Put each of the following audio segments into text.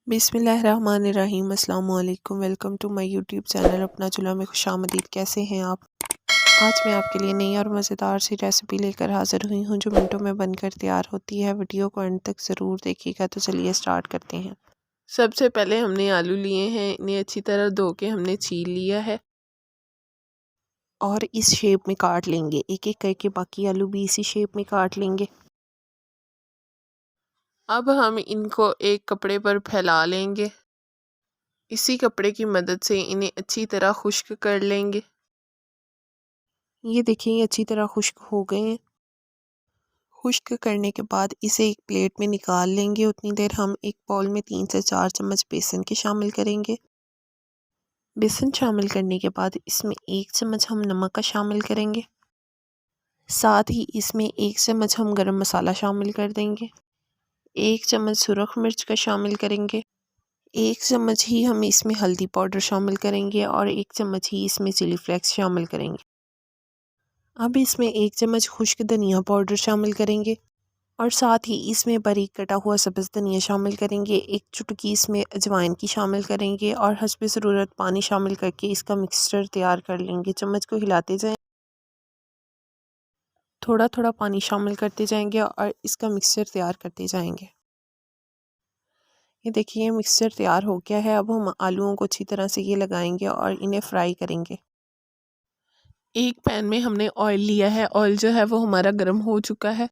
बिस्मिल्लाहिर्रहमानिर्रहीम। अस्सलाम वालेकुम। Welcome to my YouTube channel अपना चूल्हा में खुशामदीद। कैसे हैं आप? आज मैं आपके लिए नई और मज़ेदार सी रेसिपी लेकर हाज़िर हुई हूं जो मिनटों में बनकर तैयार होती है। वीडियो को एंड तक ज़रूर देखिएगा। तो चलिए स्टार्ट करते हैं। सबसे पहले हमने आलू लिए हैं, इन्हें अच्छी तरह धो के हमने छील लिया है और इस शेप में काट लेंगे। एक एक करके बाकी आलू भी इसी शेप में काट लेंगे। अब हम इनको एक कपड़े पर फैला लेंगे। इसी कपड़े की मदद से इन्हें अच्छी तरह खुश्क कर लेंगे। ये देखिए, ये अच्छी तरह खुश्क हो गए हैं। खुश्क करने के बाद इसे एक प्लेट में निकाल लेंगे। उतनी देर हम एक बाउल में 3 से 4 चम्मच बेसन के शामिल करेंगे। बेसन शामिल करने के बाद इसमें 1 चम्मच हम नमक का शामिल करेंगे। साथ ही इसमें 1 चम्मच हम गरम मसाला शामिल कर देंगे। 1 चम्मच सुरख मिर्च का शामिल करेंगे। 1 चम्मच ही हम इसमें हल्दी पाउडर शामिल करेंगे और 1 चम्मच ही इसमें चिली फ्लेक्स शामिल करेंगे। अब इसमें 1 चम्मच खुश्क धनिया पाउडर शामिल करेंगे और साथ ही इसमें बारीक कटा हुआ सब्ज़ धनिया शामिल करेंगे। 1 चुटकी इसमें अजवाइन की शामिल करेंगे और हस्ब ज़रूरत पानी शामिल करके इसका मिक्सचर तैयार कर लेंगे। चम्मच को हिलाते जाएं, थोड़ा थोड़ा पानी शामिल करते जाएंगे और इसका मिक्सचर तैयार करते जाएंगे। ये देखिए, मिक्सचर तैयार हो गया है। अब हम आलूओं को अच्छी तरह से ये लगाएंगे और इन्हें फ्राई करेंगे। एक पैन में हमने ऑयल लिया है। ऑयल जो है वो हमारा गर्म हो चुका है।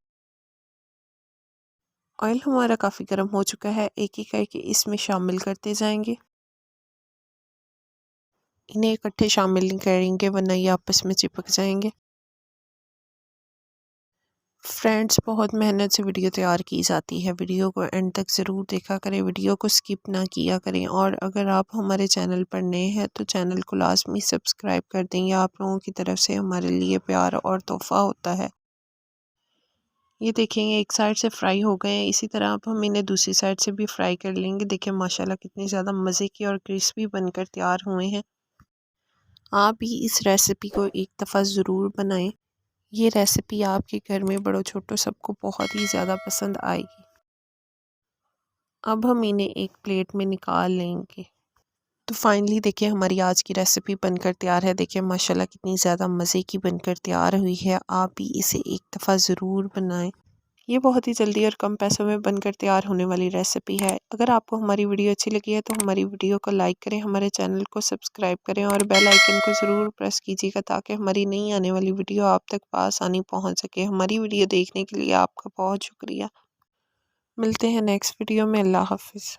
ऑयल हमारा काफ़ी गर्म हो चुका है। एक एक करके इसमें शामिल करते जाएंगे। इन्हें इकट्ठे शामिल नहीं करेंगे वरना ये आपस में चिपक जाएंगे। फ्रेंड्स, बहुत मेहनत से वीडियो तैयार की जाती है। वीडियो को एंड तक ज़रूर देखा करें, वीडियो को स्किप ना किया करें। और अगर आप हमारे चैनल पर नए हैं तो चैनल को लाजमी सब्सक्राइब कर दें। यह आप लोगों की तरफ से हमारे लिए प्यार और तोहफ़ा होता है। ये देखेंगे, एक साइड से फ्राई हो गए हैं। इसी तरह अब हम इन्हें दूसरी साइड से भी फ्राई कर लेंगे। देखिए माशाल्लाह कितनी ज़्यादा मज़े की और क्रिस्पी बनकर तैयार हुए हैं। आप भी इस रेसिपी को एक दफ़ा ज़रूर बनाएं। ये रेसिपी आपके घर में बड़ों छोटों सबको बहुत ही ज़्यादा पसंद आएगी। अब हम इन्हें एक प्लेट में निकाल लेंगे। तो फाइनली देखिए, हमारी आज की रेसिपी बनकर तैयार है। देखिए माशाल्लाह कितनी ज़्यादा मज़े की बनकर तैयार हुई है। आप भी इसे एक दफ़ा ज़रूर बनाएं। ये बहुत ही जल्दी और कम पैसों में बनकर तैयार होने वाली रेसिपी है। अगर आपको हमारी वीडियो अच्छी लगी है तो हमारी वीडियो को लाइक करें, हमारे चैनल को सब्सक्राइब करें और बेल आइकन को ज़रूर प्रेस कीजिएगा ताकि हमारी नई आने वाली वीडियो आप तक आसानी पहुंच सके। हमारी वीडियो देखने के लिए आपका बहुत शुक्रिया। मिलते हैं नेक्स्ट वीडियो में। अल्लाह हाफिज़।